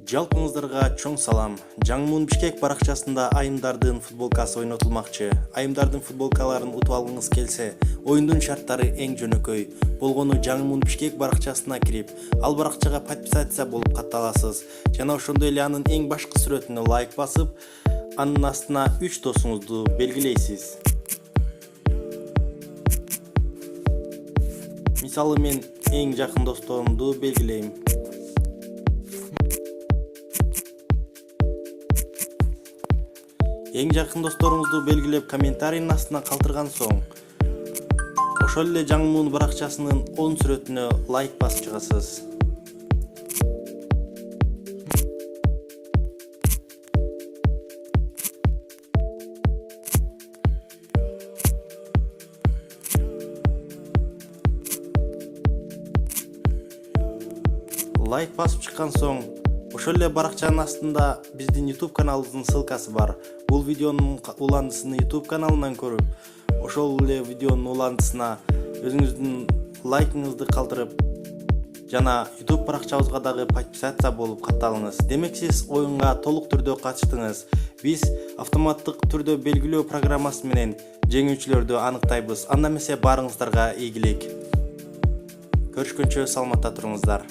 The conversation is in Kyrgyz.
Жалпыңыздарга чоң салам. Жаңмун Бишкек баракчасында айымдардын футболкасы ойнотулмакчы. Айымдардын футболкаларын утуп алгыңыз келсе, оюндун шарттары эң жөнөкөй. Болгону Жаңмун Бишкек баракчасына кирип, ал баракчага подписаться болуп катталасыз. Жана ошондой эле анын эң башкы сүрөтүнө лайк басып, анын астына 3 досуңузду белгилейсиз. Мисалы мен эң жакын досторумду белгилейм. Эң жакын досторуңузду белгилеп комментарийдин астына калтырган соң, ошол эле Жаңмун баракчасынын 10 сүрөтүнө лайк басып чыгасыз. Лайк басып чыккан соң, ошол эле баракчанын астында биздин YouTube каналыбыздын ссылкасы бар. Бул видеонун уландысын YouTube каналынан көрүп, ошол эле видеонун уландысына өзүңүздүн лайкыңызды калтырып, жана YouTube баракчабызга дагы подписаться болуп катталыңыз. Демек сиз оюнга толук түрдө катыштыңыз. Биз автоматтык түрдө белгилөө программасы менен жеңүүчүлөрдү аныктайбыз. Анда эмесе баарыңыздарга ийгилик. Көрүшкөнчө саламатта туруңуздар.